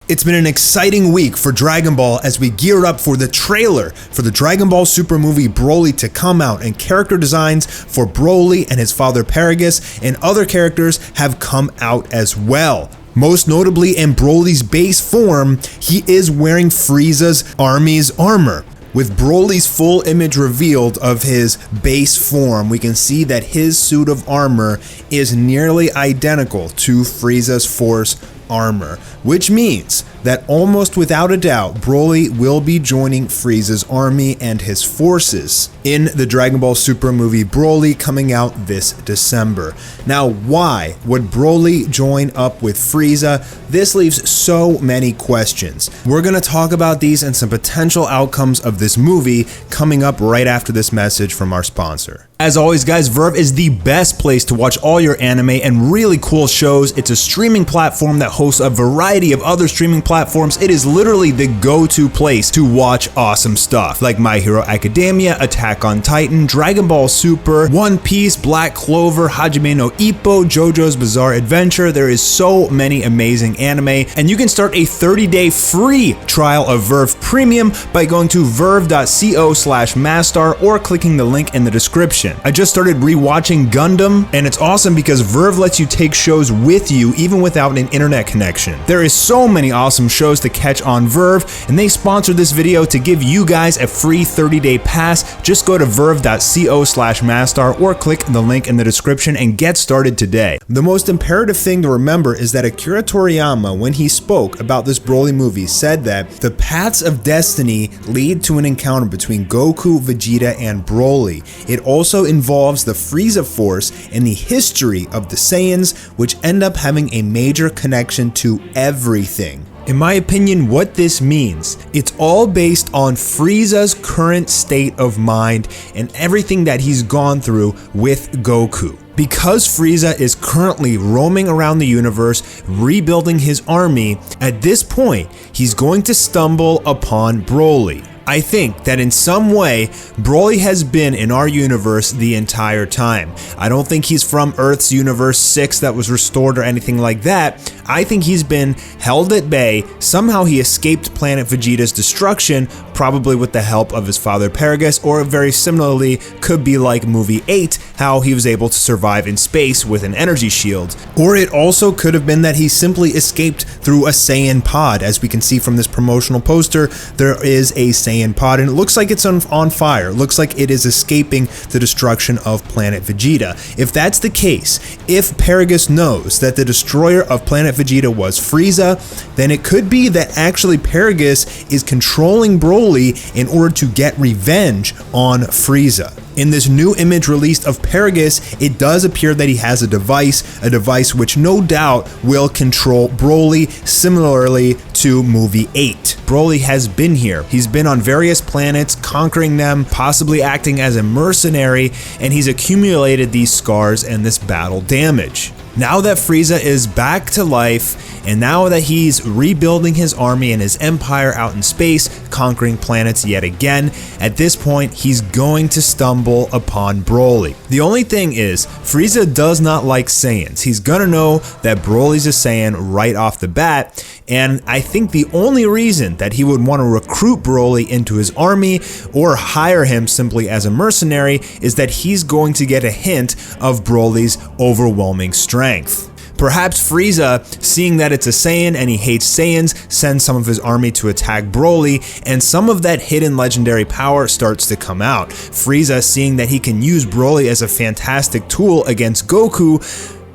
It's been an exciting week for Dragon Ball as we gear up for the trailer for the Dragon Ball Super movie Broly to come out, and character designs for Broly and his father Paragus and other characters have come out as well. Most notably, in Broly's base form, he is wearing Frieza's army's armor. With Broly's full image revealed of his base form, we can see that his suit of armor is nearly identical to Frieza's Force armor, which means that almost without a doubt, Broly will be joining Frieza's army and his forces in the Dragon Ball Super movie Broly coming out this December. Now, why would Broly join up with Frieza? This leaves so many questions. We're going to talk about these and some potential outcomes of this movie coming up right after this message from our sponsor. As always, guys, Verve is the best place to watch all your anime and really cool shows. It's a streaming platform that hosts a variety of other streaming platforms. It is literally the go-to place to watch awesome stuff like My Hero Academia, Attack on Titan, Dragon Ball Super, One Piece, Black Clover, Hajime no Ippo, JoJo's Bizarre Adventure. There is so many amazing anime, and you can start a 30-day free trial of Verve Premium by going to verve.co/Mastar or clicking the link in the description. I just started rewatching Gundam, and it's awesome because Verve lets you take shows with you even without an internet connection. There is so many awesome shows to catch on Verve, and they sponsored this video to give you guys a free 30-day pass. Just go to verve.co/Mastar or click the link in the description and get started today. The most imperative thing to remember is that Akira Toriyama, when he spoke about this Broly movie, said that the paths of destiny lead to an encounter between Goku, Vegeta, and Broly. It also involves the Frieza Force and the history of the Saiyans, which end up having a major connection to everything. In my opinion, what this means, it's all based on Frieza's current state of mind and everything that he's gone through with Goku. Because Frieza is currently roaming around the universe, rebuilding his army, at this point, he's going to stumble upon Broly. I think that in some way, Broly has been in our universe the entire time. I don't think he's from Earth's Universe 6 that was restored or anything like that. I think he's been held at bay. Somehow he escaped planet Vegeta's destruction, probably with the help of his father Paragus, or very similarly could be like movie 8, how he was able to survive in space with an energy shield. Or it also could have been that he simply escaped through a Saiyan pod. As we can see from this promotional poster, there is a Saiyan pod, and it looks like it's on fire. It looks like it is escaping the destruction of planet Vegeta. If that's the case, if Paragus knows that the destroyer of planet Vegeta was Frieza, then it could be that actually Paragus is controlling Broly in order to get revenge on Frieza. In this new image released of Paragus, it does appear that he has a device which no doubt will control Broly, similarly to movie 8. Broly has been here. He's been on various planets, conquering them, possibly acting as a mercenary, and he's accumulated these scars and this battle damage. Now that Frieza is back to life, and now that he's rebuilding his army and his empire out in space, conquering planets yet again, at this point, he's going to stumble upon Broly. The only thing is, Frieza does not like Saiyans. He's gonna know that Broly's a Saiyan right off the bat, and I think the only reason that he would want to recruit Broly into his army or hire him simply as a mercenary is that he's going to get a hint of Broly's overwhelming strength. Perhaps Frieza, seeing that it's a Saiyan and he hates Saiyans, sends some of his army to attack Broly, and some of that hidden legendary power starts to come out. Frieza, seeing that he can use Broly as a fantastic tool against Goku,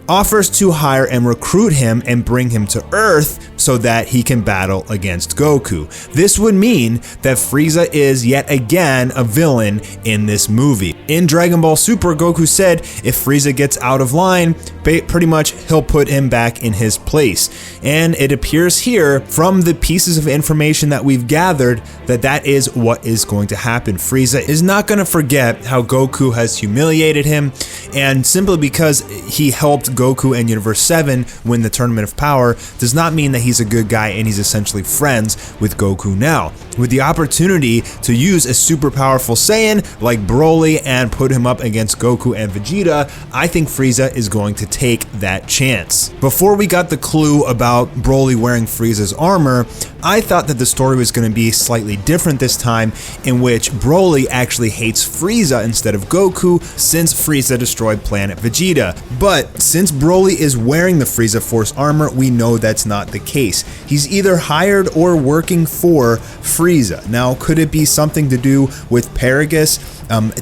offers to hire and recruit him and bring him to Earth so that he can battle against Goku. This would mean that Frieza is yet again a villain in this movie. In Dragon Ball Super, Goku said if Frieza gets out of line, pretty much he'll put him back in his place. And it appears here from the pieces of information that we've gathered that that is what is going to happen. Frieza is not going to forget how Goku has humiliated him, and simply because he helped Goku and Universe 7 win the Tournament of Power does not mean that he's a good guy and he's essentially friends with Goku now. With the opportunity to use a super powerful Saiyan like Broly and put him up against Goku and Vegeta, I think Frieza is going to take that chance. Before we got the clue about Broly wearing Frieza's armor, I thought that the story was going to be slightly different this time, in which Broly actually hates Frieza instead of Goku since Frieza destroyed planet Vegeta. But since Broly is wearing the Frieza Force armor, we know that's not the case. He's either hired or working for Frieza. Now, could it be something to do with Paragus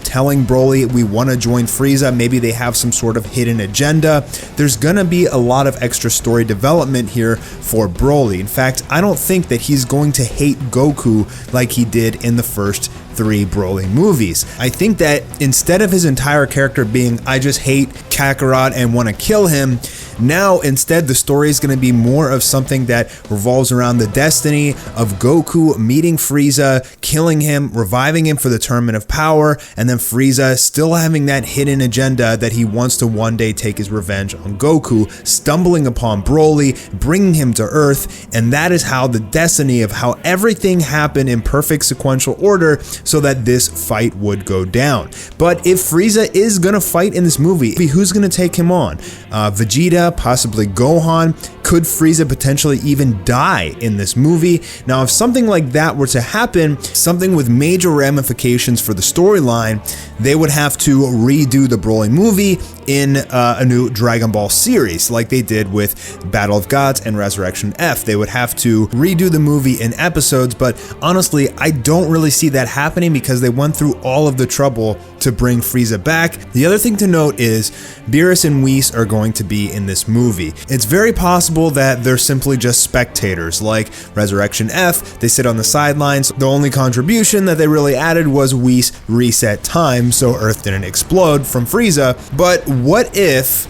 telling Broly we want to join Frieza? Maybe they have some sort of hidden agenda. There's gonna be a lot of extra story development here for Broly. In fact, I don't think that he's going to hate Goku like he did in the first 3 Broly movies. I think that instead of his entire character being I just hate Kakarot and want to kill him, now instead the story is going to be more of something that revolves around the destiny of Goku meeting Frieza, killing him, reviving him for the Tournament of Power, and then Frieza still having that hidden agenda that he wants to one day take his revenge on Goku, stumbling upon Broly, bringing him to Earth, and that is how the destiny of how everything happened in perfect sequential order so that this fight would go down. But if Frieza is gonna fight in this movie, who's gonna take him on? Vegeta, possibly Gohan. Could Frieza potentially even die in this movie? Now, if something like that were to happen, something with major ramifications for the storyline, they would have to redo the Broly movie in a new Dragon Ball series, like they did with Battle of Gods and Resurrection F. They would have to redo the movie in episodes, but honestly, I don't really see that happening because they went through all of the trouble to bring Frieza back. The other thing to note is Beerus and Whis are going to be in this movie. It's very possible that they're simply just spectators, like Resurrection F. They sit on the sidelines. The only contribution that they really added was Whis reset time so Earth didn't explode from Frieza. But what if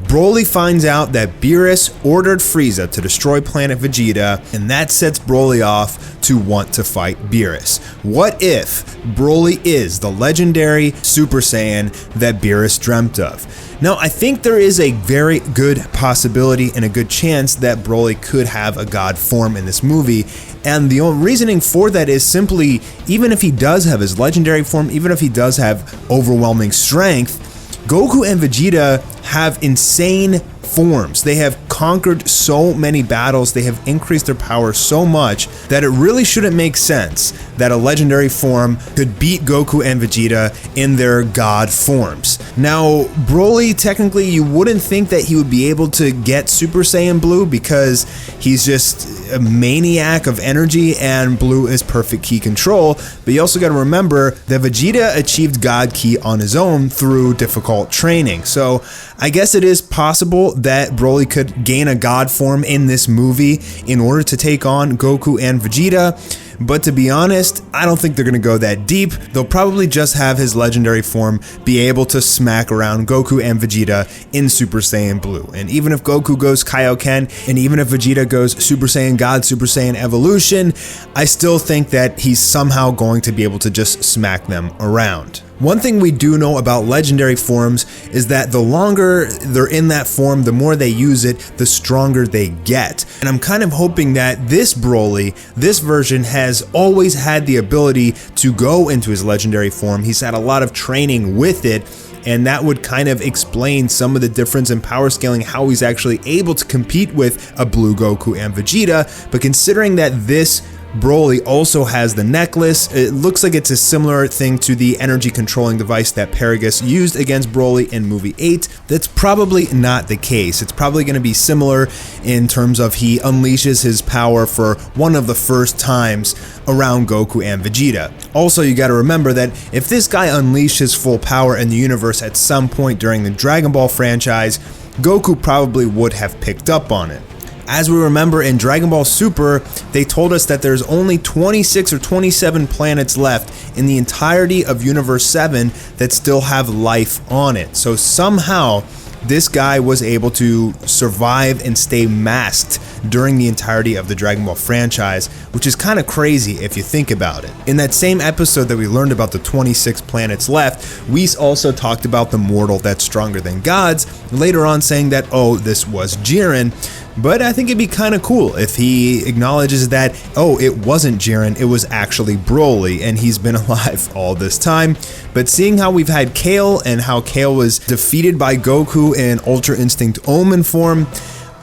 Broly finds out that Beerus ordered Frieza to destroy planet Vegeta, and that sets Broly off to want to fight Beerus? What if Broly is the legendary Super Saiyan that Beerus dreamt of? Now, I think there is a very good possibility and a good chance that Broly could have a god form in this movie, and the only reasoning for that is simply, even if he does have his legendary form, even if he does have overwhelming strength, Goku and Vegeta have insane forms. They have conquered so many battles, they have increased their power so much that it really shouldn't make sense that a legendary form could beat Goku and Vegeta in their god forms. Now, Broly, technically you wouldn't think that he would be able to get Super Saiyan Blue because he's just a maniac of energy and Blue is perfect ki control, but you also got to remember that Vegeta achieved God Ki on his own through difficult training. So I guess it is possible that Broly could gain a god form in this movie in order to take on Goku and Vegeta. But to be honest, I don't think they're going to go that deep. They'll probably just have his legendary form be able to smack around Goku and Vegeta in Super Saiyan Blue. And even if Goku goes Kaioken, and even if Vegeta goes Super Saiyan God, Super Saiyan Evolution, I still think that he's somehow going to be able to just smack them around. One thing we do know about legendary forms is that the longer they're in that form, the more they use it, the stronger they get. And I'm kind of hoping that this Broly, this version, has always had the ability to go into his legendary form. He's had a lot of training with it, and that would kind of explain some of the difference in power scaling, how he's actually able to compete with a Blue Goku and Vegeta. But considering that this Broly also has the necklace, it looks like it's a similar thing to the energy controlling device that Paragus used against Broly in movie 8. That's probably not the case. It's probably going to be similar in terms of he unleashes his power for one of the first times around Goku and Vegeta. Also, you got to remember that if this guy unleashed his full power in the universe at some point during the Dragon Ball franchise, Goku probably would have picked up on it. As we remember in Dragon Ball Super, they told us that there's only 26 or 27 planets left in the entirety of Universe 7 that still have life on it. So somehow this guy was able to survive and stay masked during the entirety of the Dragon Ball franchise, which is kind of crazy if you think about it. In that same episode that we learned about the 26 planets left, Whis also talked about the mortal that's stronger than gods, later on saying that, oh, this was Jiren. But I think it'd be kind of cool if he acknowledges that, oh, it wasn't Jiren, it was actually Broly, and he's been alive all this time. But seeing how we've had Kale and how Kale was defeated by Goku in Ultra Instinct Omen form,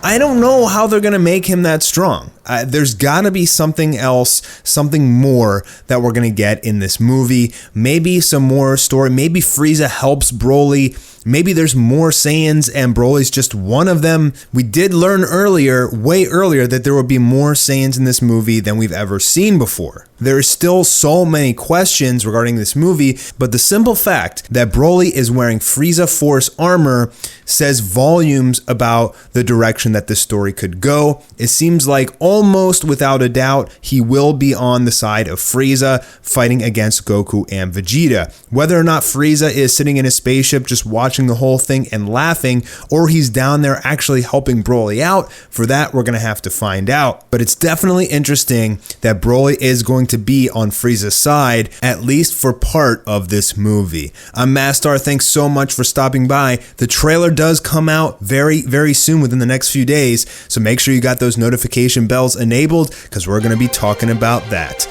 I don't know how they're going to make him that strong. There's got to be something else, something more that we're going to get in this movie. Maybe some more story. Maybe Frieza helps Broly. Maybe there's more Saiyans and Broly's just one of them. We did learn earlier, way earlier, that there would be more Saiyans in this movie than we've ever seen before. There are still so many questions regarding this movie, but the simple fact that Broly is wearing Frieza Force armor says volumes about the direction that this story could go. It seems like almost without a doubt, he will be on the side of Frieza fighting against Goku and Vegeta. Whether or not Frieza is sitting in his spaceship just watching the whole thing and laughing, or he's down there actually helping Broly out, for that we're going to have to find out. But it's definitely interesting that Broly is going to be on Frieza's side, at least for part of this movie. I'm Mastar, thanks so much for stopping by. The trailer does come out very, very soon, within the next few days, so make sure you got those notification bells enabled, because we're going to be talking about that.